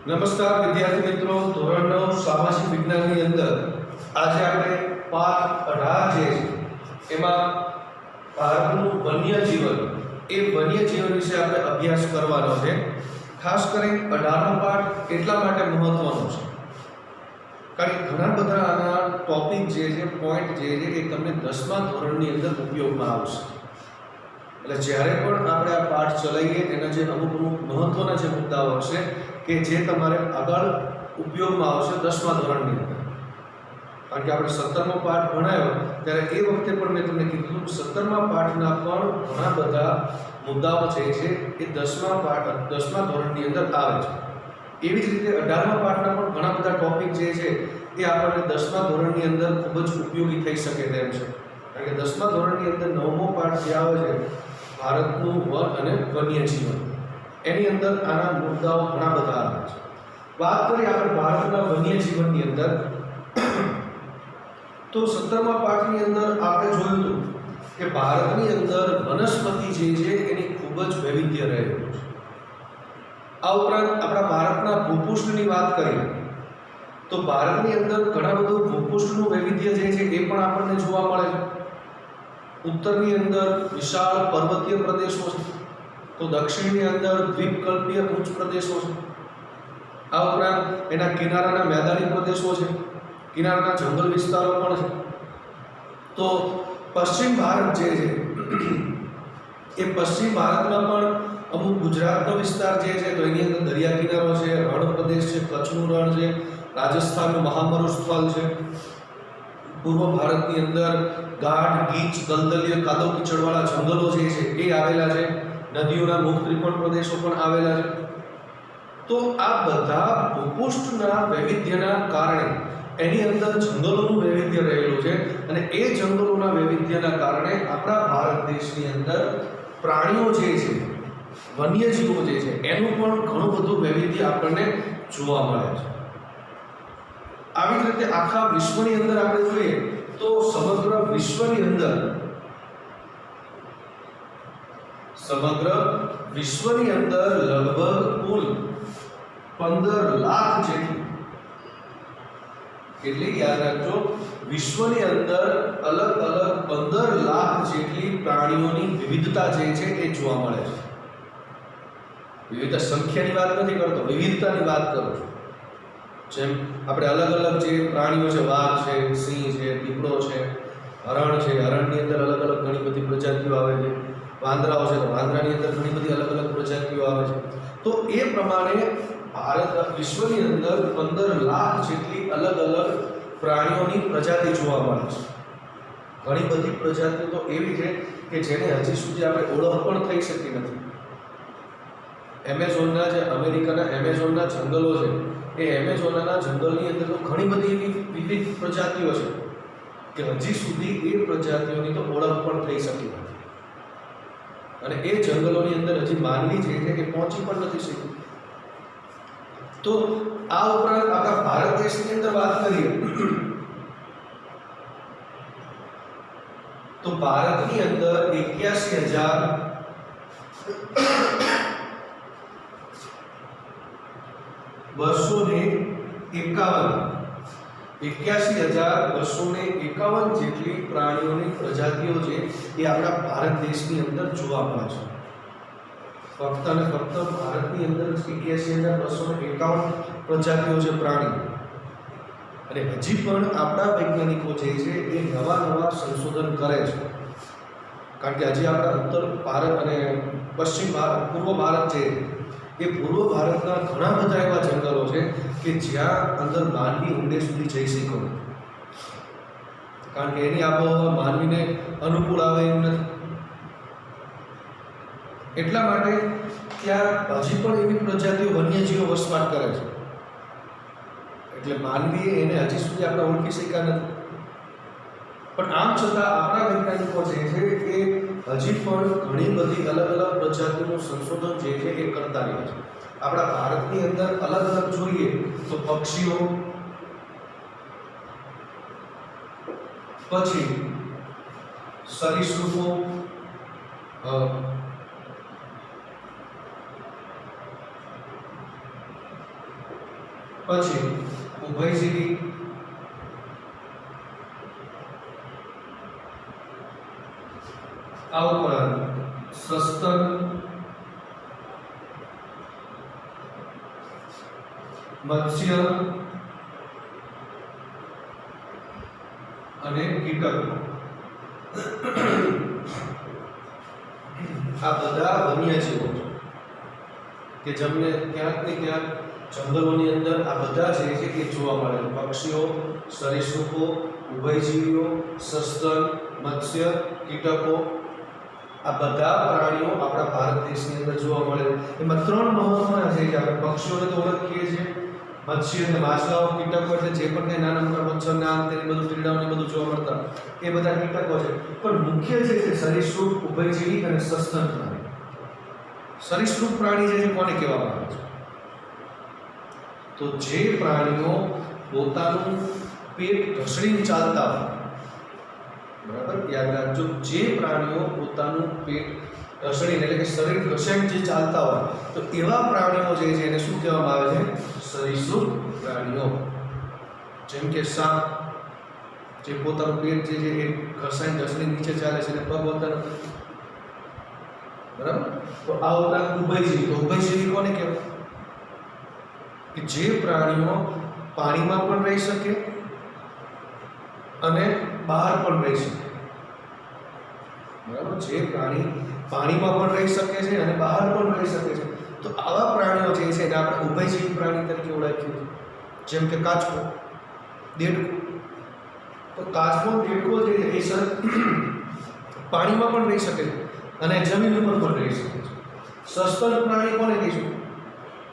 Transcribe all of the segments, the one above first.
નમસ્કાર વિદ્યાર્થી મિત્રો, ધોરણ 9 સામાજિક વિજ્ઞાનની અંદર આજે આપણે પાઠ 18 જે છે એમાં ભારતનું વન્યજીવન વિશે આપણે અભ્યાસ કરવાનો છે. ખાસ કરીને 18નો પાઠ એટલા માટે મહત્વનો છે કારણ કે ઘણા બધા આના ટોપિક જે છે, પોઈન્ટ જે છે એ તમને 10મા ધોરણની અંદર ઉપયોગમાં આવશે. એટલે જ્યારે પણ આપણે આ પાઠ ચલાવીએ એના જે અમુક મહત્વના જે મુદ્દાઓ હશે કે જે તમારે આગળ ઉપયોગમાં આવશે 10મા ધોરણની અંદર. કારણ કે આપણે 17મો પાઠ ભણાયો ત્યારે એ વખતે પણ મેં તમને કીધું 17મા પાઠના પણ ઘણા બધા મુદ્દાઓ જે છે એ 10મા ધોરણની અંદર આવે છે. એવી જ રીતે 18મા પાઠના પણ ઘણા બધા ટોપિક જે છે એ આપણને 10મા ધોરણની અંદર ખૂબ જ ઉપયોગી થઈ શકે તેમ છે. કારણ કે 10મા ધોરણની અંદર 9મો પાઠ જે આવે છે ભારતનું વન અને વન્યજીવન, એની અંદર આના મુદ્દાઓ ઘણા બધા આવે છે. વાત કરીએ આપણે ભારતના વન્યજીવનની અંદર તો 17મા પાઠની અંદર આપણે જોયું હતું કે ભારતની અંદર વનસ્પતિ જે છે એની ખૂબ જ વૈવિધ્ય રહેલું છે. આ ઉપરાંત આપણા ભારતના ભૂપૃષ્ઠની વાત કરીએ તો ભારતની અંદર ઘણા બધું ભૂપૃષ્ઠનું વૈવિધ્ય જે છે એ પણ આપણને જોવા મળે છે. ઉત્તરની અંદર વિશાળ પર્વતીય પ્રદેશો છે, તો દક્ષિણની અંદર દ્વીપકલ્પીય ઉચ્ચ પ્રદેશો છે. આ ઉપરાંત એના કિનારાના મેદાની પ્રદેશો છે, કિનારાના જંગલ વિસ્તારો પણ છે. તો પશ્ચિમ ભારત જે છે એ પશ્ચિમ ભારતમાં પણ અમુક ગુજરાતનો વિસ્તાર જે છે તો એની અંદર દરિયા કિનારો છે, રણ પ્રદેશ છે, કચ્છનું રણ છે, રાજસ્થાનનું મહામરુસ્થળ છે. પૂર્વ ભારતની અંદર ગાઢ ગીચ દલદલીય કાદવ કીચડવાળા જંગલો જે છે એ આવેલા છે. નદીઓના મુક્ત ત્રિકોણ પ્રદેશો પણ આવેલા છે. તો આ બધા ભૂપૃષ્ઠના વૈવિધ્યના કારણે એની અંદર જંગલોનું વૈવિધ્ય રહેલું છે અને એ જંગલોના વૈવિધ્યના કારણે આપણા ભારત દેશની અંદર પ્રાણીઓ જે છે, વન્યજીવો જે છે એનું પણ ઘણું બધું વૈવિધ્ય આપણને જોવા મળે છે. આવી જ રીતે આખા વિશ્વની અંદર આપણે જોઈએ તો સમગ્ર વિશ્વની અંદર લગભગ કુલ 15 લાખ જેટલી, કેટલી યાદ રાખજો, વિશ્વની અંદર અલગ અલગ 15 લાખ જેટલી પ્રાણીઓની વિવિધતા જે છે એ જોવા મળે છે. વિવિધતા સંખ્યાની વાત નથી કરતો, વિવિધતાની વાત કરું છું. જેમ આપણે અલગ અલગ જે પ્રાણીઓ છે, વાઘ છે, સિંહ છે, દીપડો છે, હરણ છે, હરણની અંદર અલગ અલગ ઘણી બધી પ્રજાતિઓ આવે છે. વાંદરાઓ છે તો વાંદરાની અંદર ઘણી બધી અલગ અલગ પ્રજાતિઓ આવે છે. તો એ પ્રમાણે વિશ્વની અંદર 15 લાખ જેટલી અલગ અલગ પ્રાણીઓની પ્રજાતિ જોવા મળે છે. ઘણી બધી પ્રજાતિઓ તો એવી છે કે જેને હજી સુધી આપણે ઓળખ પણ થઈ શકી નથી. અમેરિકાના એમેઝોનના જંગલો છે, એ એમેઝોનના જંગલની અંદર તો ઘણી બધી એવી વિવિધ પ્રજાતિઓ છે કે હજી સુધી એ પ્રજાતિઓની તો ઓળખ પણ થઈ શકી નથી અને એ જંગલોની અંદર હજી માનવી જે છે એ પહોંચી પણ નથી શકી. તો આ ઉપરાંત આપણા ભારત દેશની અંદર વાત કરીએ તો ભારતની અંદર 81,251 જેટલી પ્રાણીઓની પ્રજાતિઓ છે એ આપણા ભારત દેશની અંદર જોવા મળે છે. ફક્ત અને ફક્ત ભારતની અંદર 81,251 પ્રજાતિઓ છે પ્રાણી. અને હજી પણ આપણા વૈજ્ઞાનિકો જે છે એ નવા સંશોધન કરે છે. કારણ કે હજી આપણા ઉત્તર ભારત અને પશ્ચિમ ભારત, પૂર્વ ભારત છે એ પૂર્વ ભારતના ઘણા બધા એવા જંગલો છે કે જ્યાં અંદર માનવી ઊંડે સુધી જઈ શક્યો નથી. કારણ કે એની આબોહવા માનવીને અનુકૂળ આવે એમ નથી. એટલા માટે ત્યાં હજી પણ એવી પ્રજાતિઓ વન્યજીવો વસવાટ કરે છે. એટલે માનવીએ એને હજી સુધી આપણે ઓળખી શક્યા નથી. પણ આમ છતાં આપણા વૈજ્ઞાનિકો જે છે એ હજી પણ ઘણી બધી અલગ અલગ પ્રજાતિઓનું સંશોધન જે છે એ કરતા રહ્યા છે. આપણા ભારતની અંદર અલગ અલગ જોઈએ તો પક્ષીઓ, પછી સરીસૃપો, પછી ઉભયજીવી, આ ઉપરાંત સસ્તન, મત્સ્ય અને કીટકો, આ બધા વન્યજીવો કે જેમને ક્યાંક ને ક્યાંક જંગલોની અંદર આ બધા જે છે એ જોવા મળે. પક્ષીઓ, સરીસૃપો, ઉભયજીવીઓ, સસ્તન, મત્સ્ય, કીટકો, આ બધા પ્રાણીઓ આપણા ભારત દેશની અંદર જોવા મળે. એમાં ત્રણ મહત્વના છે કે આપણે પક્ષીઓને તો ઓળખીએ છીએ, મત્સ્ય અને માછલાઓ, કીટકો એટલે જે પણ કંઈ નાના મોટા મચ્છર નામ તેની બધું કીડાઓને બધું જોવા મળતા એ બધા કીટકો છે. પણ મુખ્ય જે છે સરીસૃપ, ઉભયજીવી અને સસ્તન પ્રાણી. સરીસૃપ પ્રાણી જે છે કોને કહેવામાં આવે છે? તો જે પ્રાણીઓ પોતાનું પેટ ઘસડીને ચાલતા હોય, બરાબર યાદ રાખજો, જે પ્રાણીઓ પોતાનું પેટ ઘસડીને એટલે કે શરીર ઘસાઈને જે ચાલતા હોય તો એવા પ્રાણીઓ જે છે એને શું કહેવામાં આવે છે? સરીસૃપ પ્રાણીઓ. જેમ કે સાપ, જે પોતાનું પેટ જે છે એ ઘસાઈને ઘસડીને નીચે ચાલે છે અને પગ હોતા નથી, બરાબર. તો આ ઉપરાંત ઉભયજીવી, તો ઉભયજીવી કોને કહેવાય? કે જે પ્રાણીઓ પાણીમાં પણ રહી શકે અને બહાર પણ રહી શકે, બરાબર. જે પ્રાણી પાણીમાં પણ રહી શકે છે અને બહાર પણ રહી શકે છે, તો આવા પ્રાણીઓ જે છે એને આપણે ઉભયજીવી પ્રાણી તરીકે ઓળખીએ છીએ. જેમ કે કાચબો, દેડકો. તો કાચબો, દેડકો જે છે એ પાણીમાં પણ રહી શકે છે અને જમીન ઉપર પણ રહી શકે છે. સસ્તન પ્રાણી કોને કહીશું?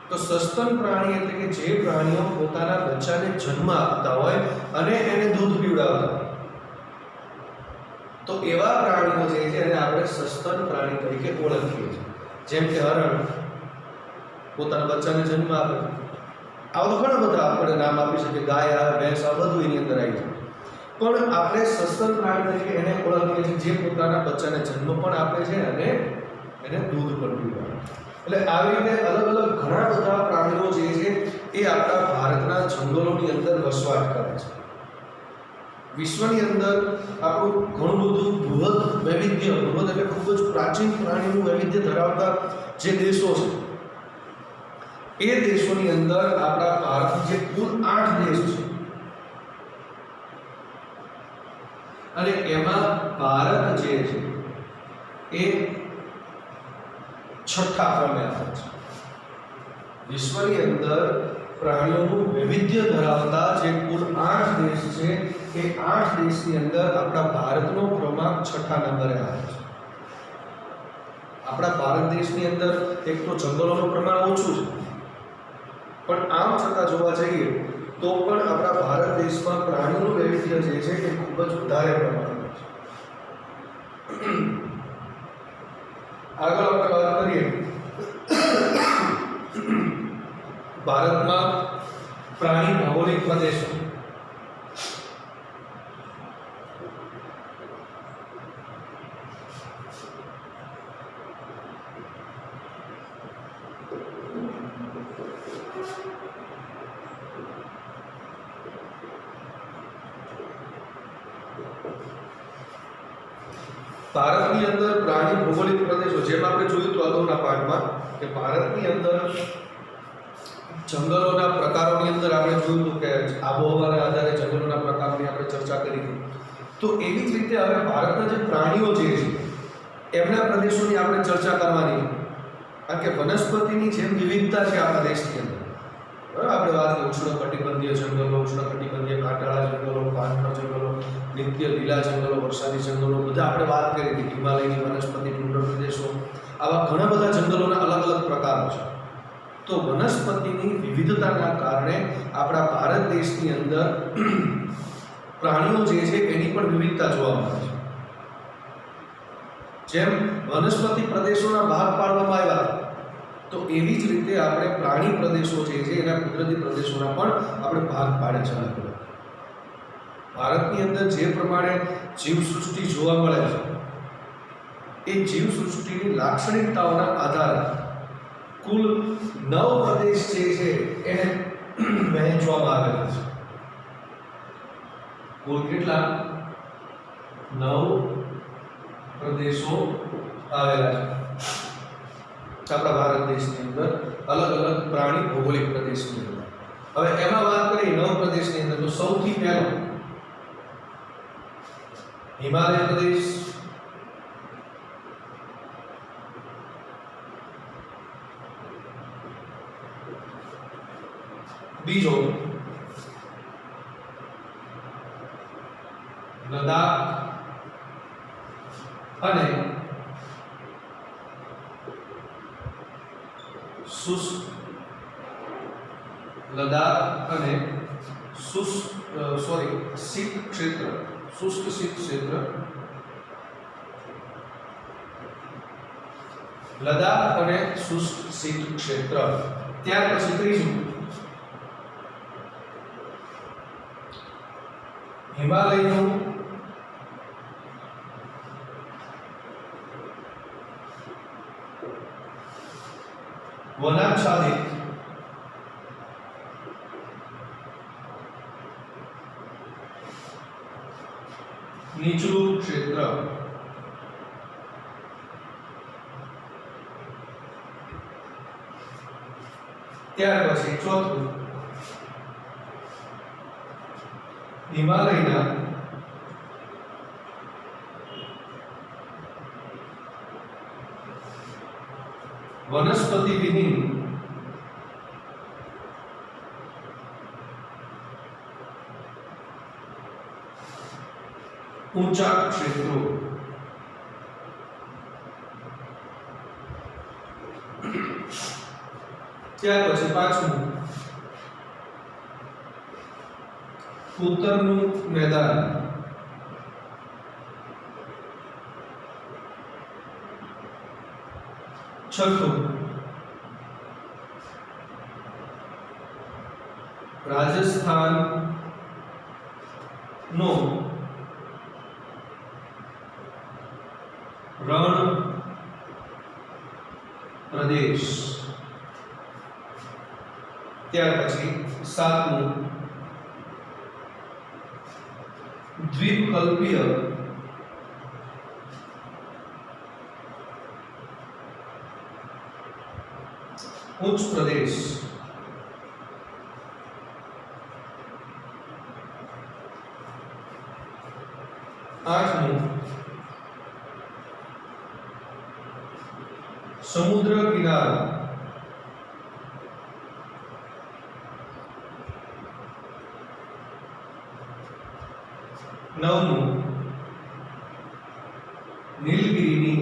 તો સસ્તન પ્રાણી એટલે કે જે પ્રાણીઓ પોતાના બચ્ચાને જન્મ આપતા હોય અને એને દૂધ પીવડાવતા હોય, તો એવા પ્રાણીઓ જે છે એને આપણે સસ્તન પ્રાણી તરીકે ઓળખીએ છીએ. જેમ કે હરણ પોતાના બચ્ચાને જન્મ આપે, આવા ઘણા બધા આપણે નામ આપી શકીએ, ગાય આવે, ભેંસ આવે, બધું એની અંદર આવી જાય. પણ આપણે સસ્તન પ્રાણી તરીકે એને ઓળખીએ છીએ જે પોતાના બચ્ચાને જન્મ પણ આપે છે અને એને દૂધ પણ પીવડાવે. એટલે આવી રીતે અલગ અલગ ઘણા બધા પ્રાણીઓ જે છે એ આપણા ભારતના જંગલોની અંદર વસવાટ કરે છે. વિશ્વની અંદર આપણું ઘણું બધું બૃહદ વૈવિધ્ય, બૃહદ એટલે ખૂબ જ પ્રાચીન પ્રાણીનું વૈવિધ્ય ધરાવતા જે દેશો છે એ દેશોની અંદર આપણા ભારત જે કુલ 8 દેશ છે અને એમાં ભારત જે છે એ છઠ્ઠા ક્રમે આવે છે. વિશ્વની અંદર પ્રાણીઓનું વૈવિધ્ય ધરાવતા જે કુલ 8 દેશ છે એ 8 દેશની અંદર આપણા ભારતનો ક્રમાંક છઠ્ઠા નંબરે આવે છે. આપણા ભારત દેશની અંદર એક તો જંગલોનું પ્રમાણ ઓછું છે, પણ આમ છતાં જોવા જઈએ તો પણ આપણા ભારત દેશમાં પ્રાણીઓનું વૈવિધ્ય જે છે એ ખૂબ જ વધારે પ્રમાણમાં છે. આગળ આપણે વાત કરીએ ભારતમાં પ્રાણી ભૌગોલિક પ્રદેશો. ભારતની અંદર પ્રાણી ભૌગોલિક પ્રદેશો, જેમ આપણે જોયું તો અગાઉના પાઠમાં કે ભારતની અંદર જંગલોના પ્રકારોની અંદર આપણે જોયું હતું કે આબોહવાના આધારે જંગલોના પ્રકારોની આપણે ચર્ચા કરી હતી. તો એવી જ રીતે હવે ભારતના જે પ્રાણીઓ જે છે એમના પ્રદેશોની આપણે ચર્ચા કરવાની છે. કારણ કે વનસ્પતિની જેમ વિવિધતા છે આપણા દેશની અંદર, બરાબર. આપણે વાત કરીએ ઉષ્ણકટિબંધીય જંગલો, ઉષ્ણકટિબંધીય કાંટાળા જંગલો, પાનખર જંગલો, નિત્ય લીલા જંગલો, વરસાદી જંગલો, બધા આપણે વાત કરી હતી. હિમાલયની વનસ્પતિ, ટુંડ્ર પ્રદેશો, આવા ઘણા બધા જંગલોના અલગ અલગ પ્રકારો છે. તો વનસ્પતિની વિવિધતાના કારણે આપણા ભારત દેશની અંદર પ્રાણીઓ જે છે એની પણ વિવિધતા જોવા મળે છે. જેમ વનસ્પતિ પ્રદેશોના ભાગ પાડવામાં આવ્યા તો એવી જ રીતે આપણે પ્રાણી પ્રદેશો જે છે એના કુદરતી પ્રદેશોના પણ આપણે ભાગ પાડે છે. ભારતની અંદર જે પ્રમાણે જીવસૃષ્ટિ જોવા મળે છે એ જીવસૃષ્ટિની લાક્ષણિકતાઓના આધારે કુલ 9 પ્રદેશ જે છે એને કુલ કેટલા 9 પ્રદેશો આવેલા છે આપણા ભારત દેશની અંદર, અલગ અલગ પ્રાણી ભૌગોલિક પ્રદેશની અંદર. હવે એમાં વાત કરીએ 9 પ્રદેશની અંદર, તો સૌથી પહેલો હિમાલય પ્રદેશ, બીજો લદ્દાખ અને શુષ્ક શીત ક્ષેત્ર, શુષ્ક શીત ક્ષેત્ર, લદ્દાખ અને શુષ્ક શીત ક્ષેત્ર. ત્યાર પછી ત્રીજું હિમાલયનું વનાચ્છાદિત નીચલું ક્ષેત્ર. ત્યાર પછી ચોથું હિમાલયના વનસ્પતિ વિહીન ઊંચા ક્ષેત્રો. ત્યાર પછી પાંચમું ઉત્તરનું મેદાન. છઠ્ઠું રાજસ્થાન નો રણ પ્રદેશ. ત્યાર પછી સાતમું દ્વીપકલ્પીય ઉચ્ચ પ્રદેશ. આઠમું સમુદ્ર કિનારો. નવમું નીલગિરીની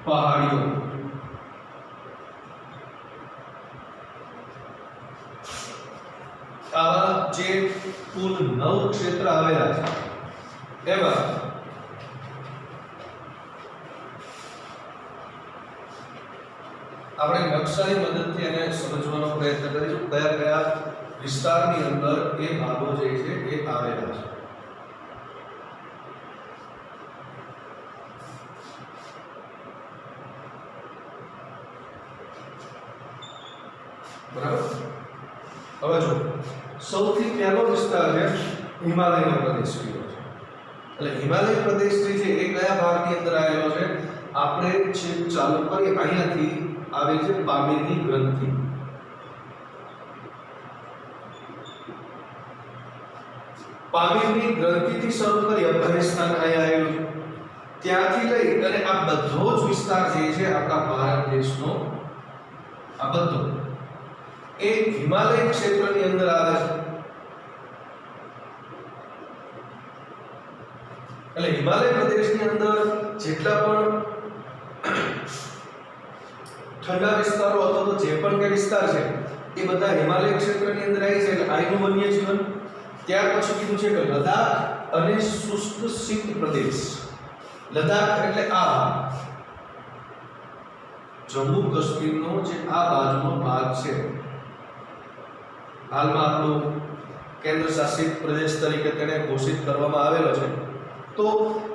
પહાડીઓ. આવા જે કુલ 9 ક્ષેત્ર આવેલા છે એમાં આપણે નકશાની મદદથી એને સમજવાનો પ્રયત્ન કરીશું કયા કયા વિસ્તારની અંદર એ ભાગો જે છે એ આવેલા છે. બરાબર. હવે જો સૌથી પહેલો વિસ્તાર છે હિમાલયનો પ્રદેશ કયો છે. એટલે હિમાલય પ્રદેશ જે છે એ કયા ભાગની અંદર આવેલો છે? આપણે જે ચાલુ કરીએ અહીંયાથી આવે છે પામીરની ગ્રંથિ. પામીરની ગ્રંથિથી શરૂ કરી અફઘાનિસ્તાન અહીંયા આવેલું છે. ત્યાંથી લઈ અને આ બધો જ વિસ્તાર જે છે આપણા ભારત દેશનો આ બધો એ હિમાલય ક્ષેત્રની અંદર આવે છે. એટલે હિમાલય પ્રદેશની અંદર જેટલા પણ ઠંડા વિસ્તારો અથવા તો જે પણ કે વિસ્તાર છે એ બધા હિમાલય ક્ષેત્રની અંદર આવી છે. એટલે અહીંનું વન્ય જીવન. ત્યાર પછી કીધું છે કે લદ્દાખ અને શુષ્ક શીત પ્રદેશ. લદ્દાખ એટલે આ જમ્મુ કાશ્મીરનો જે આ બાજુનો ભાગ છે, હાલમાં આપણો કેન્દ્ર શાસિત પ્રદેશ તરીકે તેને ઘોષિત કરવામાં આવેલો છે. તો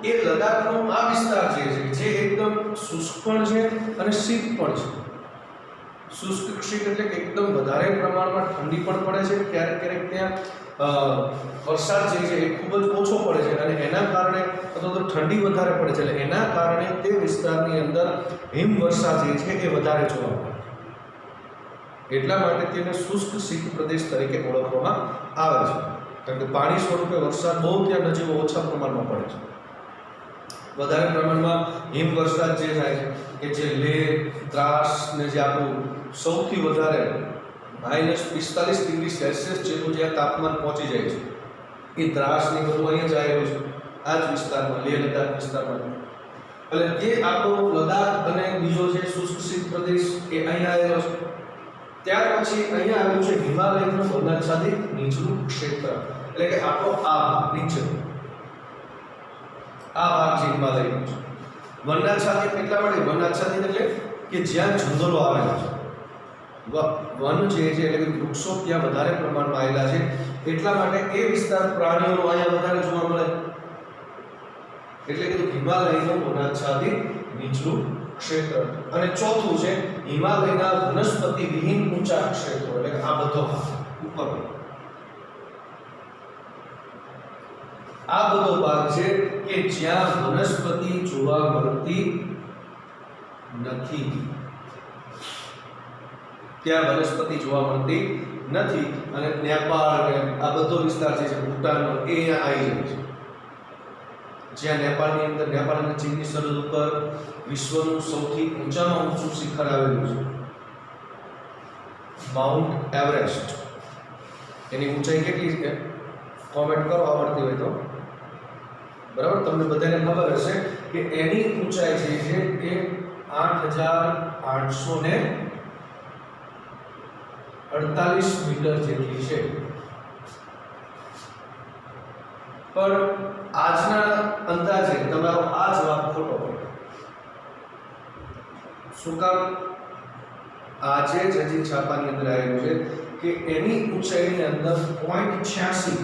એ લદ્દાખનો આ વિસ્તાર જે છે જે એકદમ શુષ્ક પણ છે અને શીત પણ છે. શુષ્ક ક્ષેત્ર એટલે કે એકદમ વધારે પ્રમાણમાં ઠંડી પણ પડે છે, ક્યારેક ક્યારેક ત્યાં વરસાદ જે છે એ ખૂબ જ ઓછો પડે છે અને એના કારણે અથવા તો ઠંડી વધારે પડે છે એટલે એના કારણે તે વિસ્તારની અંદર હિમવર્ષા જે છે એ વધારે જોવા મળે છે. એટલા માટે તેને શુષ્ક શીત પ્રદેશ તરીકે ઓળખવામાં આવે છે, કારણ કે પાણી સ્વરૂપે વરસાદ બહુ ત્યાં નજીવો ઓછા પ્રમાણમાં પડે છે. વધારે પ્રમાણમાં હિમવર્ષા જે થાય છે કે જે લેહ, દ્રાસ ને જે આપણું સૌથી વધારે -45 ડિગ્રી સેલ્સિયસ જેટલું જ્યાં તાપમાન પહોંચી જાય છે એ દ્રાસની બધું અહીંયા જ આવેલું છે, આ જ વિસ્તારમાં, લેહ લદ્દાખ વિસ્તારમાં. એટલે જે આપણો લદ્દાખ અને બીજો જે શુષ્ક શીત પ્રદેશ એ અહીંયા આવેલો છે. ત્યાર પછી અહીંયા આવેલું છે હિમાલયનું વનાચ્છાદિત નીચલું ક્ષેત્ર, એટલે કે આપણો આ ભાગ નીચે, આ ભાગ જે હિમાલયનો છે. વનાચ્છાદિત એટલા માટે વનાચ્છાદિત એટલે કે જ્યાં જંગલો આવેલા છે, વન જે છે એટલે કે વૃક્ષો ત્યાં વધારે પ્રમાણમાં આવેલા છે, એટલા માટે એ વિસ્તાર પ્રાણીઓનો અહીંયા વધારે જોવા મળે, એટલે કે હિમાલયનું વનાચ્છાદિત નીચલું ક્ષેત્ર. અને ચોથું છે હિમાલયના વનસ્પતિ વિહીન ઊંચા ક્ષેત્રો, એટલે કે આ બધો ઉપર આ બધો ભાગ છે કે જ્યાં વનસ્પતિ જોવા મળતી નથી, ત્યાં વનસ્પતિ જોવા મળતી નથી. અને નેપાળ ને આ બધો વિસ્તાર જે છે ભૂટાન એ અહીંયા આવી જાય છે, જ્યાં નેપાળની અંદર, નેપાળ અને ચીનની સરહદ ઉપર વિશ્વનું સૌથી ઊંચામાં ઊંચું શિખર આવેલું છે, માઉન્ટ એવરેસ્ટ. એની ઊંચાઈ કેટલી છે કોમેન્ટ કરો આવડતી હોય તો. બરાબર, તમને બધાને ખબર હશે કે એની ઊંચાઈ જે છે એ 8848 મીટર જેટલી છે. પણ આજના અંદાજે તમારો આ જવાબ ખોટો પડે. શું કામ? આજે જ હજી છાપાની અંદર આવેલું છે કે એની ઊંચાઈની અંદર 0.86,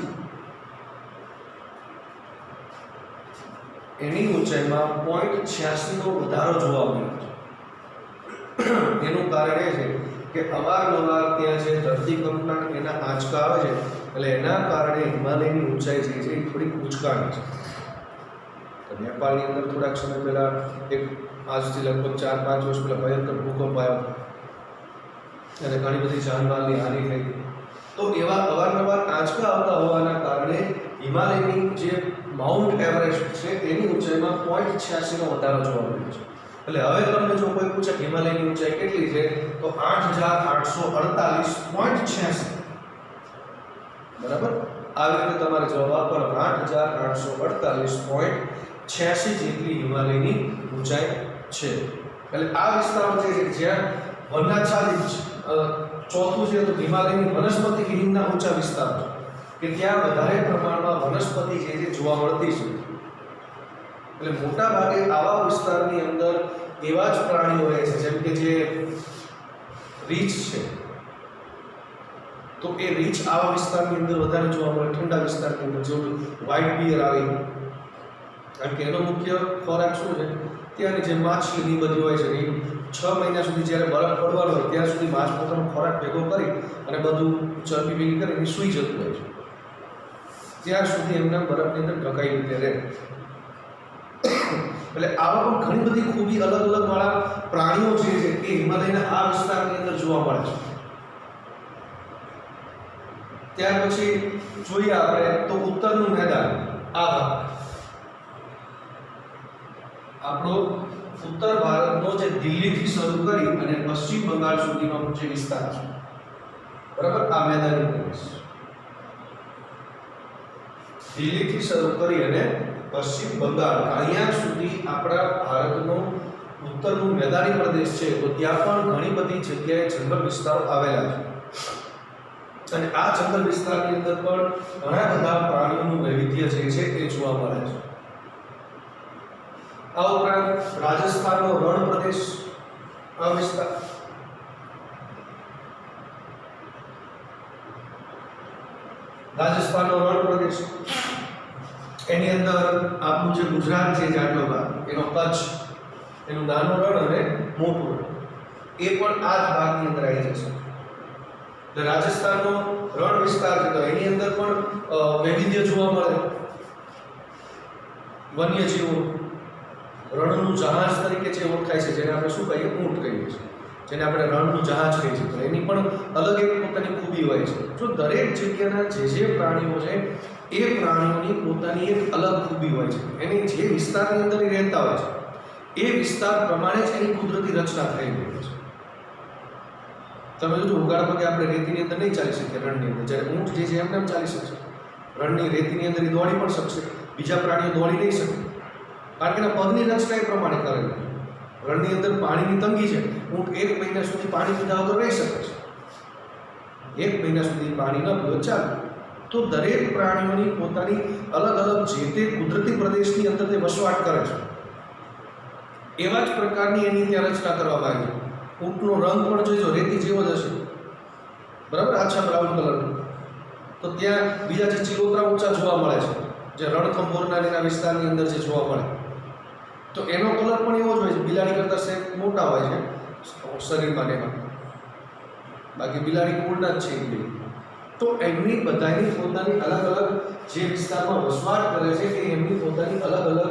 એની ઊંચાઈમાં 0.86 નો વધારો જોવા મળ્યો છે. એનું કારણ એ છે કે અવારનવાર ત્યાં જે ધરતીકંપના એના આંચકા આવે છે, એટલે એના કારણે હિમાલયની ઊંચાઈ જે છે એ થોડીક ઉચકાણી છે. તો નેપાળની અંદર થોડાક સમય પહેલા એક આજથી લગભગ 4-5 વર્ષ પહેલા ભયંકર ભૂકંપ આવ્યો અને ઘણી બધી જાનમાલની હાનિ થઈ. તો એવા અવારનવાર આંચકા આવતા હોવાના કારણે હિમાલયની જે માઉન્ટ એવરેસ્ટ છે એની ઊંચાઈમાં 0.86 નો વધારો જોવા મળ્યો છે. એટલે હવે તમને જો કોઈ પૂછે કે હિમાલયની ઊંચાઈ કેટલી છે તો 8848.86. બરાબર, આવી રીતે તમારે જવાબ આપવાનો. 8848.86 જેટલી હિમાલયની ઊંચાઈ છે. એટલે આ વિસ્તારો જે છે જ્યાં વનાચ્છાદિત ચોથું છે તો હિમાલયની વનસ્પતિ વિહીનના ઊંચા વિસ્તારો કે ત્યાં વધારે પ્રમાણમાં વનસ્પતિ જે છે જોવા મળતી છે. એટલે મોટા ભાગે આવા વિસ્તારની અંદર એવા જ પ્રાણીઓ રહે છે, જેમ કે જે રીંછ છે, તો એ રીંછ આવા વિસ્તારની અંદર વધારે જોવા મળે, ઠંડા વિસ્તારની અંદર, જેવું વ્હાઇટ બિયર આવી. કારણ કે એનો મુખ્ય ખોરાક શું છે, ત્યાંની જે માછલી બધી હોય છે એ 6 મહિના સુધી જ્યારે બરફ પડવાનો હોય ત્યાં સુધી માછ પોતાનો ખોરાક ભેગો કરી અને બધું ચરબી ભેગી કરીને સૂઈ જતું હોય છે, ત્યાં સુધી એમના બરફની અંદર ઢકાઈ રીતે રહે. એટલે આવા પણ ઘણી બધી ખૂબી અલગ અલગ વાળા પ્રાણીઓ જે છે એ હિમાલયના આ વિસ્તારની અંદર જોવા મળે છે. ત્યાર પછી જોઈએ આપણે તો ઉત્તરનું મેદાન, આ ભાગ આપણો ઉત્તર ભારતનો જે દિલ્હીથી શરૂ કરી અને પશ્ચિમ બંગાળ સુધીનો જે વિસ્તાર છે, બરાબર, આ મેદાની પ્રદેશ દિલ્હીથી શરૂ કરી અને પશ્ચિમ બંગાળ અહીંયા સુધી આપણા ભારતનો ઉત્તરનું મેદાની પ્રદેશ છે. તો ત્યાં પણ ઘણી બધી જગ્યાએ જંગલ વિસ્તારો આવેલા છે અને આ જંગલ વિસ્તારની અંદર પણ ઘણા બધા પ્રાણીઓનું વૈવિધ્ય જે છે એ જોવા મળે છે. આ ઉપરાંત રાજસ્થાનનો રણ પ્રદેશ, આ વિસ્તાર, રાજસ્થાનનો રણ પ્રદેશ, એની અંદર આપણું જે ગુજરાત છે, જાટલો ભાગ, એનો કચ્છ, એનું નાનું રણ અને મોટું રણ. એ પણ આ જ ભાગની અંદર આવી જશે. એટલે રાજસ્થાનનો રણ વિસ્તાર છે તો એની અંદર પણ વૈવિધ્ય જોવા મળે. વન્યજીવો રણનું જહાજ તરીકે જે ઓળખાય છે, જેને આપણે શું કહીએ, ઊંટ કહીએ છીએ, જેને આપણે રણનું જહાજ કહીએ છીએ, તો એની પણ અલગ એક પોતાની ખૂબી હોય છે. જો દરેક જગ્યાના જે પ્રાણીઓ છે એ પ્રાણીઓની પોતાની એક અલગ ખૂબી હોય છે. એની જે વિસ્તારની અંદર રહેતા હોય છે એ વિસ્તાર પ્રમાણે જ એની કુદરતી રચના થઈ ગઈ છે. તમે જો ઉગાડ પગે આપણે રેતીની અંદર નહીં ચાલી શકીએ રણની અંદર, જ્યારે ઊંટ જે છે એમને એમ ચાલી શકશે. રણની રેતીની અંદર એ દોડી પણ શકશે, બીજા પ્રાણીઓ દોડી નહીં શકે, કારણ કે એના પગની રચના એ પ્રમાણે કરેલી. રણની અંદર પાણીની તંગી છે, ઊંટ 1 મહિના સુધી પાણી પીધા વગર રહી શકે છે. 1 મહિના સુધી પાણી ન પીવે ચાલે. તો દરેક પ્રાણીઓની પોતાની અલગ અલગ જે તે કુદરતી પ્રદેશની અંદર તે વસવાટ કરે છે. એવા જ પ્રકારની એની ત્યાં રચના કરવામાં આવી છે. ઊંટનો રંગ પણ જોઈજો રેતી જેવો જ હશે, બરાબર, આછા બ્રાઉન કલરનો. તો ત્યાં બીજા જે ચિલોતરા ઊંચા જોવા મળે છે, જે રણથંભોરના એના વિસ્તારની અંદર જે જોવા મળે, તો એનો કલર પણ એવો જ હોય છે. બિલાડી કરતાં સેમ મોટા હોય છે શરીરમાં ને એમાં, બાકી બિલાડી કુળના જ છે એ. તો એમની બધાની પોતાની અલગ અલગ જે વિસ્તારમાં વસવાટ કરે છે એ એમની પોતાની અલગ અલગ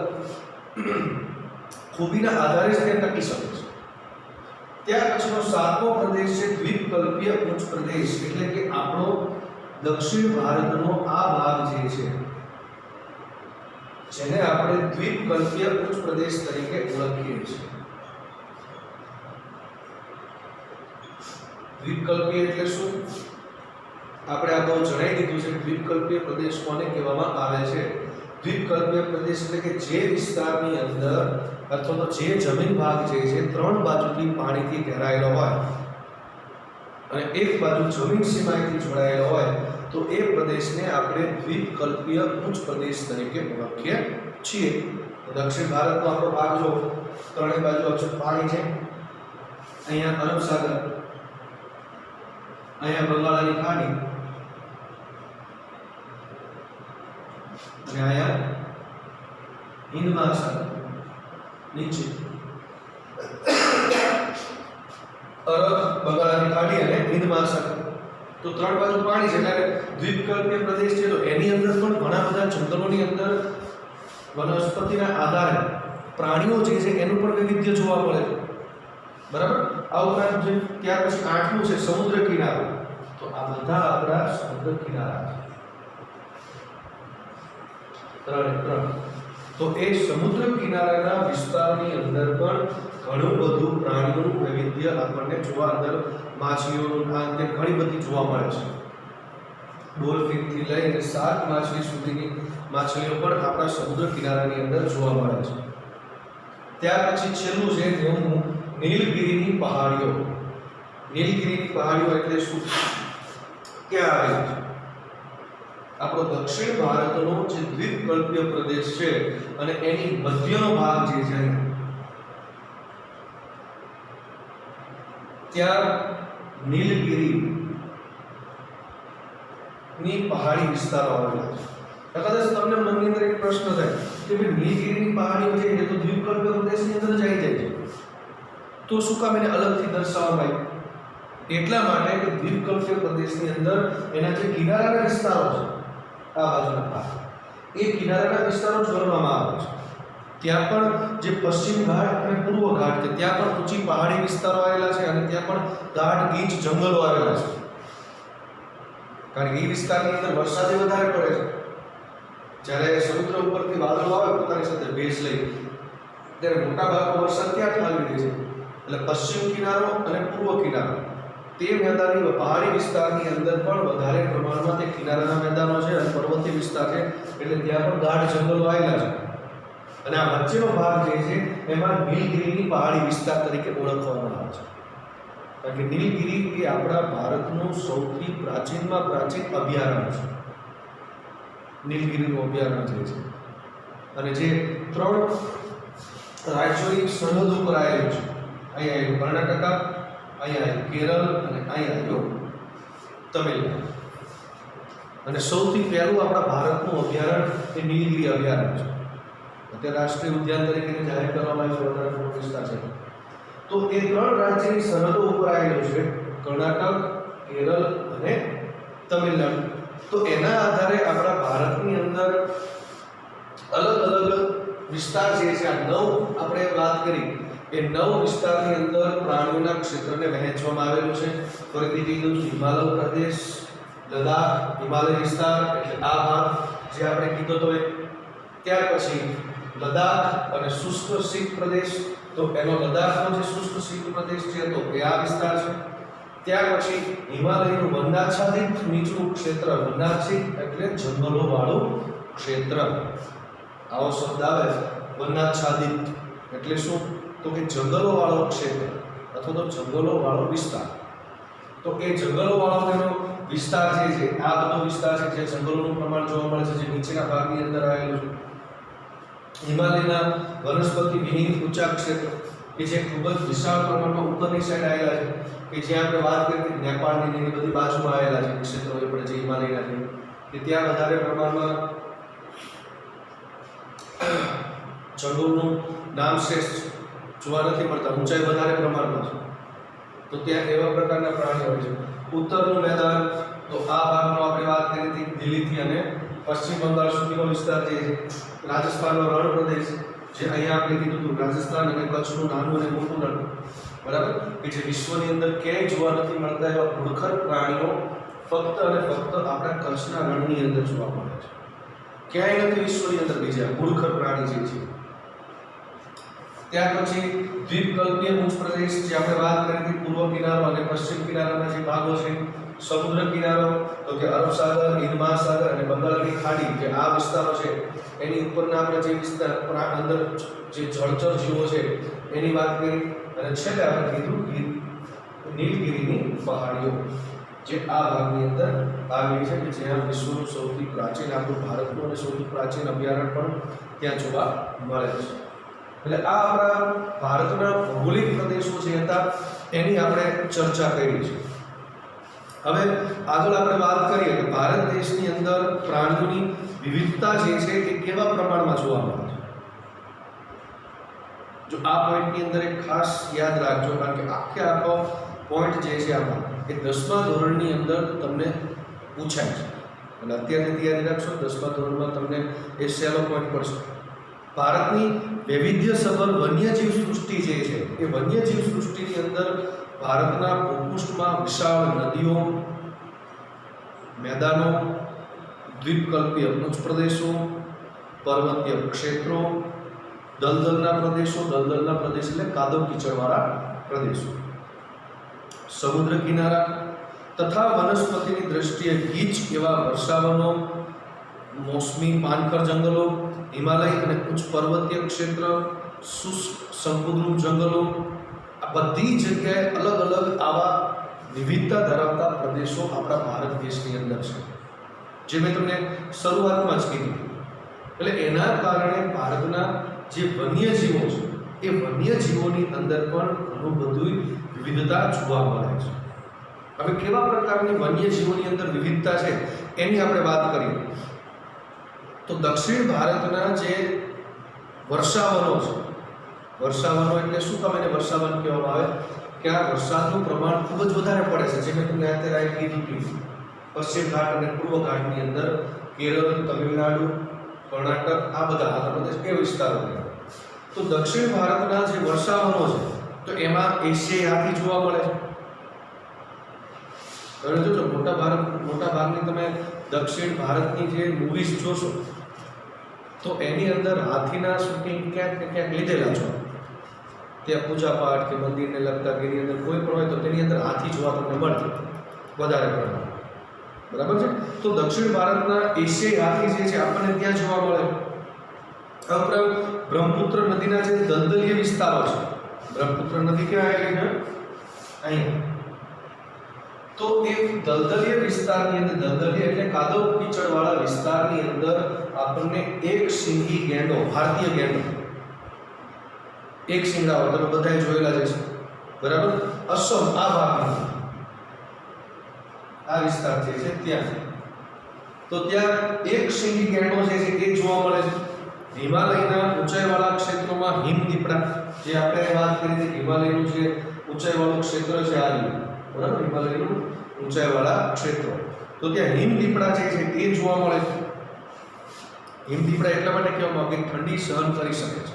ખૂબીના આધારે જ તે ટકી શકે છે. ત્યાર પછીનો 7મો પ્રદેશ છે દ્વીપકલ્પીય ઉચ્ચ પ્રદેશ, એટલે કે આપણો દક્ષિણ ભારતનો આ ભાગ જે છે જેને આપણે દ્વીપકલ્પીય ઉચ્ચ પ્રદેશ તરીકે ઓળખીએ છીએ. દ્વીપકલ્પીય એટલે શું? આપણે અગાઉ જણાવી દીધું છે. દ્વીપકલ્પીય પ્રદેશ કોને કહેવામાં આવે છે? દ્વીપકલ્પીય પ્રદેશ એટલે કે જે વિસ્તારની અંદર અથવા તો જે જમીન ભાગ જે છે 3 બાજુથી પાણીથી ઘેરાયેલો હોય અને એક બાજુ જમીન સીમાથી જોડાયેલો હોય, તો એ પ્રદેશને આપણે દ્વીપકલ્પીય ઉચ્ચ પ્રદેશ તરીકે ઓળખીએ છીએ. દક્ષિણ ભારતનો આપણો ભાગ જો 3 બાજુ અક્ષર પાણી છે. અહીંયા અરબ સાગર, અહીંયા બંગાળની ખાડી અને અહીંયા હિન્દ મહાસાગર નીચે. અરબ, બંગાળની ખાડી અને હિન્દ મહાસાગર, તો 3 બાજુ પાણી છે. એટલે દ્વીપકલ્પીય પ્રદેશ છે. તો એની અંદર પણ ઘણા બધા જંગલોની અંદર વનસ્પતિના આધારે પ્રાણીઓ જે છે એનું પણ વૈવિધ્ય જોવા મળે છે, બરાબર. આ ઉપરાંત જે ત્યાર પછી 8મું છે સમુદ્ર કિનારો. તો આ બધા આપણા સમુદ્ર કિનારા છે, 3. તો એ સમુદ્ર કિનારાના વિસ્તારની અંદર પણ ઘણું બધું પ્રાણીઓનું વૈવિધ્ય આપણને જોવા, અંદર માછલીઓનું ઘણી બધી જોવા મળે છે. ડોલ્ફિનથી લઈને શાર્ક માછલી સુધીની માછલીઓ પણ આપણા સમુદ્ર કિનારાની અંદર જોવા મળે છે. ત્યાર પછી છેલ્લું છે 9મું નીલગિરીની પહાડીઓ. નીલગિરીની પહાડીઓ એટલે શું? ક્યાં આવે છે? આપણો દક્ષિણ ભારતનો જે દ્વીપકલ્પીય પ્રદેશ છે અને એની મધ્યનો ભાગ જે છે ત્યાં નીલગિરી ની પહાડી વિસ્તારો આવેલા છે. કદાચ તમને મનની અંદર એક પ્રશ્ન થાય કે ભાઈ નીલગિરીની પહાડીઓ છે એ તો દ્વીપકલ્પીય પ્રદેશની અંદર જ આવી જાય છે, તો શું કામ એને અલગથી દર્શાવવામાં આવ્યું? એટલા માટે કે દ્વીપકલ્પીય પ્રદેશની અંદર એના જે કિનારાના વિસ્તારો છે, આ બાજુના ભાગ, એ કિનારાના વિસ્તારો જ ગણવામાં આવે છે. ત્યાં પણ જે પશ્ચિમ ઘાટ અને પૂર્વ ઘાટ છે ત્યાં પણ ઊંચી પહાડી વિસ્તારો આવેલા છે અને ત્યાં પણ ગાઢ ગીચ જંગલો આવેલા છે, કારણ કે એ વિસ્તારની અંદર વરસાદ વધારે પડે છે. જ્યારે સમુદ્ર ઉપરથી વાદળો આવે પોતાની સાથે ભેજ લઈ, ત્યારે મોટા ભાગનો વરસાદ ત્યાં જ આવી રહે છે. એટલે પશ્ચિમ કિનારો અને પૂર્વ કિનારો તે મેદાની પહાડી વિસ્તારની અંદર પણ વધારે પ્રમાણમાં તે કિનારાના મેદાનો છે અને પર્વતીય વિસ્તાર છે, એટલે ત્યાં પણ ગાઢ જંગલો આવેલા છે. અને આ વચ્ચેનો ભાગ જે છે એમાં નીલગિરીની પહાડી વિસ્તાર તરીકે ઓળખવામાં આવે છે, કારણ કે નીલગિરી એ આપણા ભારતનું સૌથી પ્રાચીનમાં પ્રાચીન અભયારણ્ય છે. નીલગિરીનું અભયારણ્ય જે છે અને જે 3 રાજ્યોની સરહદ ઉપર આવેલું છે. અહીંયા આવ્યું કર્ણાટકા, અહીંયા આવ્યું કેરળ અને અહીંયા આવ્યું તમિલનાડુ. અને સૌથી પહેલું આપણા ભારતનું અભયારણ્ય એ નીલગિરી અભયારણ્ય છે. અત્યારે રાષ્ટ્રીય ઉદ્યાન તરીકે જાહેર કરવામાં આવ્યું છે, વધારે વિસ્તાર છે. તો એ ત્રણ રાજ્યની સરહદો ઉપર આવેલું છે, કર્ણાટક, કેરળ અને તમિલનાડુ. તો એના આધારે આપણા ભારતની અંદર અલગ અલગ વિસ્તાર જે છે, આ 9 આપણે વાત કરી, એ 9 વિસ્તારની અંદર પ્રાણીઓના ક્ષેત્રને વહેંચવામાં આવેલું છે. ફરીથી કીધું, હિમાલય પ્રદેશ, લદ્દાખ, હિમાલય વિસ્તાર એટલે આ ભાગ જે આપણે કીધો તો. ત્યાર પછી લદ્દાખ અને શુષ્ક શીત પ્રદેશ, તો એનો લદ્દાખનો જે શુષ્ક શીત પ્રદેશ છે તો એ આ વિસ્તાર છે. ત્યાર પછી હિમાલયનું વનાચ્છાદિત નીચલું ક્ષેત્ર, વનાચ્છાદિત એટલે જંગલો વાળું ક્ષેત્ર. આવો શબ્દ આવે, વનાચ્છાદિત એટલે શું? તો કે જંગલો વાળો ક્ષેત્ર અથવા તો જંગલો વાળો વિસ્તાર. તો એ જંગલો વાળો એનો વિસ્તાર જે છે, આ બધો વિસ્તાર છે જે જંગલોનું પ્રમાણ જોવા મળે છે, જે નીચેના ભાગની અંદર આવેલું છે. હિમાલયના વનસ્પતિ વિહીન ઊંચા ક્ષેત્ર કે જે ખૂબ જ વિશાળ પ્રમાણમાં ઉપરની સાઈડ આવેલા છે, કે જ્યાં આપણે વાત કરી હતી નેપાળની એની બધી બાજુમાં આવેલા છે ક્ષેત્રો, એ પણ જે હિમાલયના છે, કે ત્યાં વધારે પ્રમાણમાં જંગલનું નામ શ્રેષ્ઠ જોવા નથી મળતા, ઊંચાઈ વધારે પ્રમાણમાં છે. તો ત્યાં એવા પ્રકારના પ્રાણીઓ હોય છે. ઉત્તરનું મેદાન, તો આ ભાગનો આપણે વાત કરી હતી દિલ્હીથી અને પશ્ચિમ બંગાળ સુધીનો વિસ્તાર જે છે. રાજસ્થાનનો રણ પ્રદેશ, જે અહીંયા આપણે કીધું હતું રાજસ્થાન અને કચ્છનું નાનું અને મોટું રણ, બરાબર, કે જે વિશ્વની અંદર ક્યાંય જોવા નથી મળતા એવા ઘુડખર પ્રાણીઓ ફક્ત અને ફક્ત આપણા કચ્છના રણની અંદર જોવા મળે છે. ક્યાંય નથી વિશ્વની અંદર બીજા ઘુડખર પ્રાણી જે છે. ત્યાર પછી દ્વીપકલ્પીય ઉચ્ચ પ્રદેશ, જે આપણે વાત કરી હતી પૂર્વ કિનારો અને પશ્ચિમ કિનારાના જે ભાગો છે. સમુદ્ર કિનારો, તો કે અરબ સાગર, હિન્દ મહાસાગર અને બંગાળની ખાડી, જે આ વિસ્તારો છે એની ઉપરના આપણે જે વિસ્તાર અંદર જે જળચર જીવો છે એની વાત કરી. અને છેલ્લે આપણે કીધું નીલગિરીની પહાડીઓ, જે આ ભાગની અંદર આવેલી છે, કે જ્યાં વિશ્વનું સૌથી પ્રાચીન, આપણું ભારતનું અને સૌથી પ્રાચીન અભયારણ્ય પણ ત્યાં જોવા મળે છે. એટલે આ આપણા ભારતના ભૌગોલિક પ્રદેશો જે હતા એની આપણે ચર્ચા કરી છે. હવે આગળ આપણે વાત કરીએ કે ભારત દેશની અંદર પ્રાણીઓની વિવિધતા જે છે એ કેવા પ્રમાણમાં જોવા મળે છે. જો આ પોઈન્ટની અંદર એક ખાસ યાદ રાખજો, કારણ કે આખો પોઈન્ટ જે છે આમાં એ 10મા ધોરણની અંદર તમને પૂછાય છે. એટલે અત્યારથી તૈયારી રાખશો, 10મા ધોરણમાં તમને એ સહેલો પોઈન્ટ પડશે. ભારતની વૈવિધ્યસભર વન્યજીવ સૃષ્ટિ જે છે એ વન્યજીવ સૃષ્ટિની અંદર ભારતના ભૂપૃષ્ઠમાં વિશાળ નદીઓ, મેદાનો, દ્વીપકલ્પીય ઉચ્ચ પ્રદેશો, પર્વતીય ક્ષેત્રો, દલદલના પ્રદેશો, દલદલના પ્રદેશ એટલે કાદવ કીચડવાળા પ્રદેશો, સમુદ્ર કિનારા તથા વનસ્પતિની દ્રષ્ટિએ ગીચ એવા વર્ષાવનો, મોસમી પાનખર જંગલો, હિમાલય અને ઉચ્ચ પર્વતીય ક્ષેત્ર, શુષ્ક સંપુદ્રુપ જંગલો, આ બધી જગ્યાએ અલગ અલગ આવા વિવિધતા ધરાવતા પ્રદેશો આપણા ભારત દેશની અંદર છે, જે મેં તમને શરૂઆતમાં જ કીધું. એટલે એના કારણે ભારતના જે વન્યજીવો છે એ વન્યજીવોની અંદર પણ ઘણું બધું વિવિધતા જોવા મળે છે. હવે કેવા પ્રકારની વન્યજીવોની અંદર વિવિધતા છે એની આપણે વાત કરીએ તો દક્ષિણ ભારતના જે વર્ષાવનો છે, વર્ષાવનો એટલે શું કામ એને વર્ષાવન કહેવામાં આવે? કે આ વરસાદનું પ્રમાણ ખૂબ જ વધારે પડે છે, જે મેં તમને અત્યારે કીધું હતું. પશ્ચિમ ઘાટ અને પૂર્વ ઘાટની અંદર કેરળ, તમિલનાડુ, કર્ણાટક, આ બધા આંધ્રપ્રદેશ એ વિસ્તારો. તો દક્ષિણ ભારતના જે વર્ષાવનો છે તો એમાં એશિયાઈ હાથી જોવા મળે છે. હવે જોજો મોટા ભાગની તમે દક્ષિણ ભારતની જે મૂવીઝ જોશો તો એની અંદર હાથીના શૂટિંગ ક્યાંક ને ક્યાંક લીધેલા છો. ત્યાં પૂજા પાઠ કે મંદિરને લગતા કે એની અંદર કોઈ પણ હોય તો તેની અંદર હાથી જોવા તમને મળે વધારે પ્રમાણમાં, બરાબર છે. તો દક્ષિણ ભારતના એશિયાઈ હાથી જે છે આપણને ત્યાં જોવા મળે. ઉપરાંત બ્રહ્મપુત્ર નદીના જે દલદલીય વિસ્તારો છે, બ્રહ્મપુત્ર નદી ક્યાં આવેલી છે? અહીંયા. તો એ દલદલીય વિસ્તારની અંદર, દલદલીય એટલે કાદવ કીચડવાળા વિસ્તારની અંદર આપણને એક સિંગી ગેંડો, ભારતીય ગેંડો, એક સિંગડા તમે બધાએ જોયેલા જ છે, બરાબર. અસમ આ ભાગમાં આ વિસ્તાર જે છે ત્યાં, તો ત્યાં એક સિંગી ગેંડો જે છે એ જોવા મળે છે. હિમાલયના ઊંચાઈવાળા ક્ષેત્રોમાં હિમ દીપડા, જે આપણે વાત કરી હતી હિમાલયનું જે ઊંચાઈવાળું ક્ષેત્ર છે આ રહ્યું, બરાબર, હિમાલયનું ઊંચાઈવાળા ક્ષેત્રો, તો ત્યાં હિમ દીપડા જે છે એ જોવા મળે છે. હિમ દીપડા એટલા માટે કહેવામાં આવે કે ઠંડી સહન કરી શકે છે.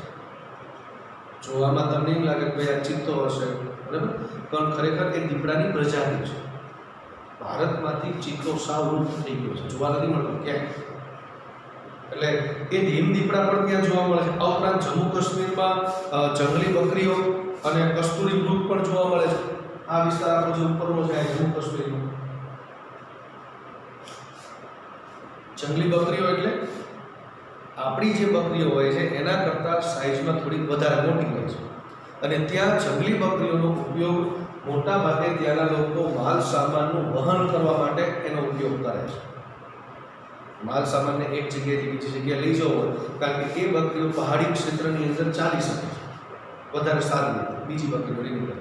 જોવામાં તમને એમ લાગે કે ભાઈ આ ચિત્તો હશે, બરાબર, પણ ખરેખર એ દીપડાની પ્રજાતિ છે. ભારતમાંથી ચિત્તો સાવ લુપ્ત થઈ ગયો છે, જોવા નથી મળતો ક્યાંય. એટલે એ હિમ દીપડા પણ ત્યાં જોવા મળે છે. આ ઉપરાંત જમ્મુ કાશ્મીરમાં જંગલી બકરીઓ અને કસ્તુરી મૃગ પણ જોવા મળે છે. આ વિસ્તાર આપણો જે ઉપરનો છે જમ્મુ કાશ્મીરનો. જંગલી બકરીઓ એટલે આપણી જે બકરીઓ હોય છે એના કરતાં સાઇઝમાં થોડી વધારે મોટી હોય છે, અને ત્યાં જંગલી બકરીઓનો ઉપયોગ મોટા ભાગે ત્યાંના લોકો માલ સામાનનું વહન કરવા માટે એનો ઉપયોગ કરે છે. માલ સામાનને એક જગ્યાએથી બીજી જગ્યાએ લઈ જવો હોય, કારણ કે એ બકરીઓ પહાડી ક્ષેત્રની અંદર ચાલી શકે છે વધારે સારી રીતે બીજી બકરીઓની અંદર.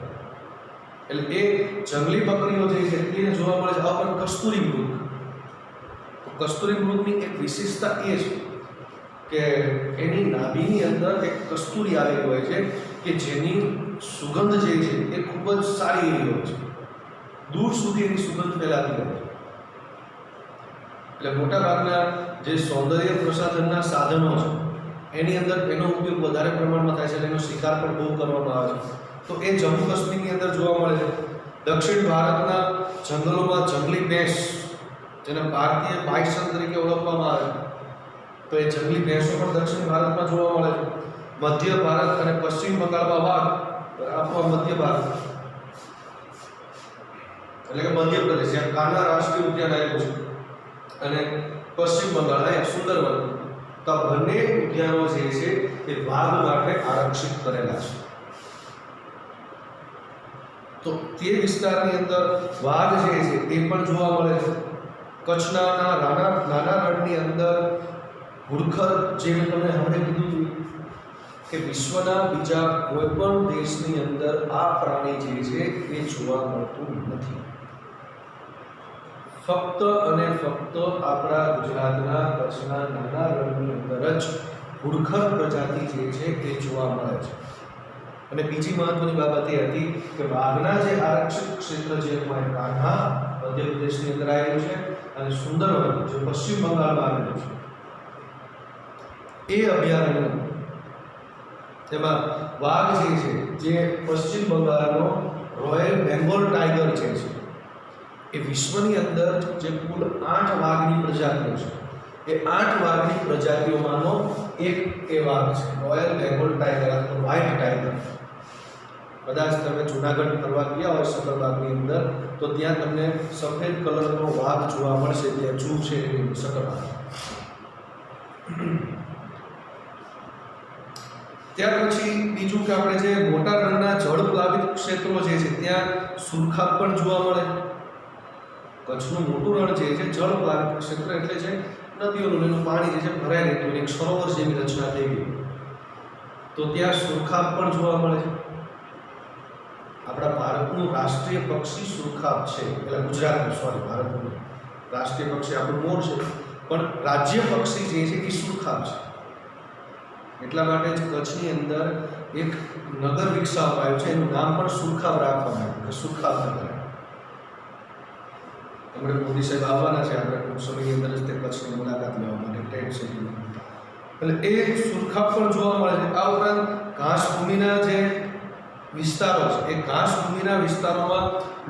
એટલે એ જંગલી બકરીઓ જે છે તેને જોવા મળે છે. આ પણ કસ્તુરી મૃગ. કસ્તુરી મૃગની એક વિશેષતા એ છે કે એની નાભીની અંદર એક કસ્તુરી આવેલી હોય છે કે જેની સુગંધ જે છે એ ખૂબ જ સારી એવી હોય છે, દૂર સુધી એની સુગંધ ફેલાતી હોય છે. એટલે મોટાભાગના જે સૌંદર્ય પ્રસાધનના સાધનો છે એની અંદર એનો ઉપયોગ વધારે પ્રમાણમાં થાય છે, અને એનો શિકાર પણ બહુ કરવામાં આવે છે. તો એ જમ્મુ કાશ્મીરની અંદર જોવા મળે છે. દક્ષિણ ભારતના જંગલોમાં જંગલી ભેંસ, જેને ભારતીય બાયસન તરીકે ઓળખવામાં આવે છે, તો એ જંગલી ભેંસો પણ દક્ષિણ ભારતમાં જોવા મળે છે. મધ્ય ભારત અને પશ્ચિમ બંગાળમાં વાઘ, આપણો મધ્ય ભારત એટલે કે મધ્યપ્રદેશ જ્યાં કાન્હા રાષ્ટ્રીય ઉદ્યાન આવેલું છે, અને પશ્ચિમ બંગાળ અહીંયા સુંદરવન, તો આ બંને ઉદ્યાનો જે છે એ વાઘ માટે આરક્ષિત કરેલા છે. તો તે વિસ્તારની અંદર વાઘ જે છે એ પણ જોવા મળે છે. કચ્છના નાના રણની અંદર ઘુડખર, જે મેં તમને હમણાં કીધું હતું કે વિશ્વના બીજા કોઈ પણ દેશની અંદર આ પ્રાણી જે છે એ જોવા મળતું નથી. ફક્ત અને ફક્ત આપણા ગુજરાતના કચ્છના નાના રણની અંદર જ ઘુડખર પ્રજાતિ જે છે એ જોવા મળે છે. અને બીજી મહત્વની બાબત એ હતી કે વાઘના જે આરક્ષિત ક્ષેત્ર જે કાન્હા મધ્યપ્રદેશની અંદર આવેલું છે, અને સુંદરવન જે પશ્ચિમ બંગાળમાં આવેલું છે, એ અભયારણ્ય તેમાં વાઘ જે છે જે પશ્ચિમ બંગાળનો રોયલ બેંગોલ ટાઈગર જે છે એ વિશ્વની અંદર જે કુલ 8 વાઘની પ્રજાતિઓ છે, એ 8 વાઘની પ્રજાતિઓમાંનો એક એ વાઘ છે, રોયલ બેંગોલ ટાઈગર અથવા વ્હાઇટ ટાઈગર. કદાચ તમે જુનાગઢ ફરવા ગયા હોય સકરબાગની અંદર, તો ત્યાં તમને સફેદ કલરનો વાઘ જોવા મળશે, ત્યાં જૂ છે એની સકરબાગ. ત્યાર પછી બીજું કે આપણે જે મોટા રણના જળ પ્લાવિત ક્ષેત્રો જે છે ત્યાં સુરખાબ પણ જોવા મળે. કચ્છનું મોટું રણ જે છે જળ પ્લાવિત ક્ષેત્ર એટલે છે નદીઓનું એનું પાણી જે છે ભરાઈ રહેતું, એક સરોવર જેવી રચના થઈ ગઈ, તો ત્યાં સુરખાબ પણ જોવા મળે છે. આપણા ભારતનું રાષ્ટ્રીય પક્ષી સુરખાબ છે, એટલે ગુજરાતનું, સોરી, ભારતનું રાષ્ટ્રીય પક્ષી આપણું મોર છે, પણ રાજ્ય પક્ષી જે છે એ સુરખાબ છે. એટલા માટે જ કચ્છની અંદર એક નગર વિકસાવવામાં આવ્યું છે, એનું નામ પણ સુરખાબ રાખવામાં આવ્યું, સુરખાબ નગર. હમણાં મોદી સાહેબ આવવાના છે, આપણે ટૂંક સમયની અંદર જ તે કચ્છની મુલાકાત લેવા માટે ટેન્ટ સિટીમાં, એટલે એ સુરખાબ પણ જોવા મળે છે. આ ઉપરાંત ઘાસભૂમિના જે વિસ્તારો છે, એ ઘાસભૂમિના વિસ્તારોમાં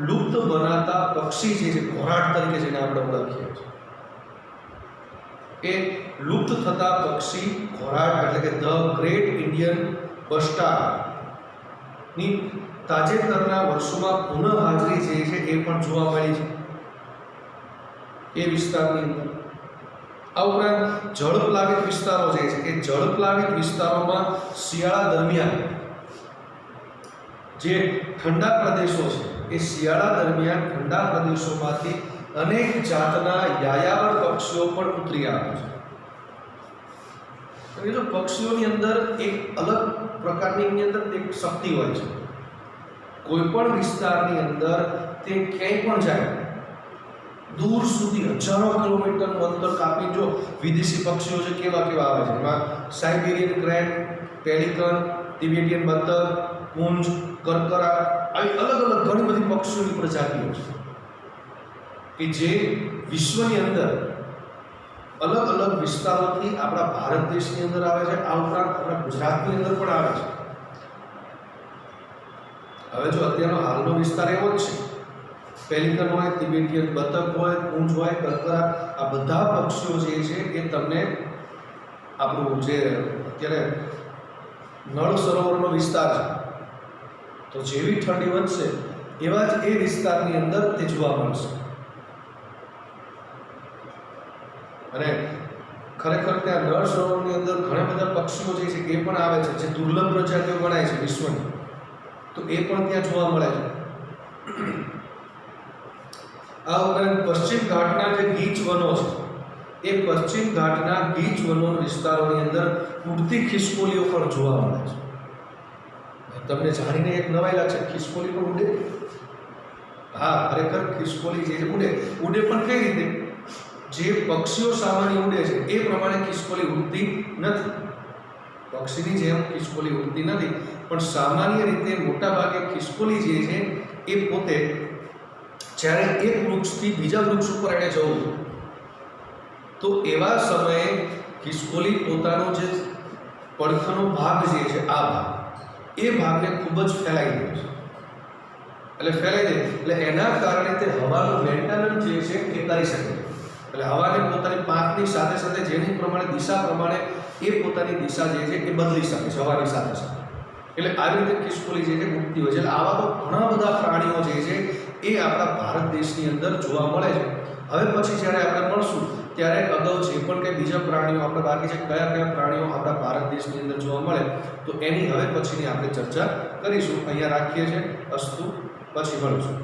લુપ્ત બનાતા પક્ષી જે છે, ઘોરાડ તરીકે જેને આપણે ઓળખીએ છીએ, એ લુપ્ત થતા પક્ષી ઘોરાડ એટલે કે ધ ગ્રેટ ઇન્ડિયન બસ્ટાર્ડની તાજેતરના વર્ષોમાં પુનઃ હાજરી જે છે એ પણ જોવા મળી છે એ વિસ્તારની અંદર. આ ઉપરાંત જળપ્લાવિત વિસ્તારો જે છે, એ જળપ્લાવિત વિસ્તારોમાં શિયાળા દરમિયાન જે ઠંડા પ્રદેશો છે, એ શિયાળા દરમિયાન ઠંડા પ્રદેશોમાંથી અનેક જાતના યાયાવર પક્ષીઓ પણ ઉતરી આવે છે. એ જો પક્ષીઓની અંદર એક અલગ પ્રકારની એની અંદર એક શક્તિ હોય છે. કોઈ પણ વિસ્તારની અંદર તે ક્યાંય પણ જાય, દૂર સુધી હજારો કિલોમીટરનું અંતર કાપી જો વિદેશી પક્ષીઓ છે કેવા કેવા આવે છે, એમાં સાઇબેરિયન ક્રેન, પેલિકન, તિબેટિયન બતક, કુંજ, કરકરા, આવી અલગ અલગ ઘણી બધી પક્ષીઓની પ્રજાતિઓ છે કે જે વિશ્વની અંદર અલગ અલગ વિસ્તારોથી આપણા ભારત દેશની અંદર આવે છે. આ ઉપરાંત આપણા ગુજરાતની અંદર પણ આવે છે. હવે જો અત્યારનો હાલનો વિસ્તાર એવો જ છે, પેલિકન હોય, તિબેટિયન બતક હોય, કુંજ હોય, કરકરા, આ બધા પક્ષીઓ જે છે એ તમને આપણું જે અત્યારે નળ સરોવરનો વિસ્તાર છે, તો જેવી ઠંડી વધશે એવા જ એ વિસ્તારની અંદર તે જોવા મળશે. અને ખરેખર ત્યાં નળ સરોવરની અંદર ઘણા બધા પક્ષીઓ જે છે એ પણ આવે છે જે દુર્લભ પ્રજાતિઓ ગણાય છે વિશ્વની, તો એ પણ ત્યાં જોવા મળે છે. આ ઉપરાંત પશ્ચિમ ઘાટના જે ગીચ વનો છે, એ પશ્ચિમ ઘાટના ગીચ વનો વિસ્તારોની અંદર ઉડતી ખિસકોલીઓ પણ જોવા મળે છે. તમને જાણીને એક નવાઈ લાગશે, ખિસકોલી પણ ઉડે? હા, ખરેખર ખિસકોલી જે ઉડે પણ કઈ રીતે? જે પક્ષીઓ સામાન્ય ઉડે છે એ પ્રમાણે ખિસકોલી ઉડતી નથી. પક્ષીની જેમ ખિસકોલી ઉડતી નથી, પણ સામાન્ય રીતે મોટા ભાગે ખિસકોલી જે છે એ પોતે જ્યારે એક વૃક્ષથી બીજા વૃક્ષ ઉપર એને જવું તો એવા સમયે ખિસકોલી પોતાનો જે પડખાનો ભાગ જે છે આ ભાગ, એ ભાગને ખૂબ જ ફેલાઈ દે છે. એટલે એના કારણે તે હવાનું મેન્ટેનન્સ જે છે એ કરી શકે. એટલે હવાને પોતાની પાંખની સાથે સાથે જેની પ્રમાણે દિશા પ્રમાણે એ પોતાની દિશા જે છે એ બદલી શકે છે હવાની સાથે સાથે. એટલે આવી રીતે ખિસકોલી જે છે ઉડતી હોય છે. એટલે આવા તો ઘણા બધા પ્રાણીઓ જે છે એ આપણા ભારત દેશની અંદર જોવા મળે છે. હવે પછી જ્યારે આપણે મળશું ત્યારે અગાઉ જે પણ કંઈ બીજા પ્રાણીઓ આપણે બાકી છે, કયા કયા પ્રાણીઓ આપણા ભારત દેશની અંદર જોવા મળે, તો એની હવે પછીની આપણે ચર્ચા કરીશું. અહીંયા રાખીએ છીએ. અસ્તુ, પછી મળીશું.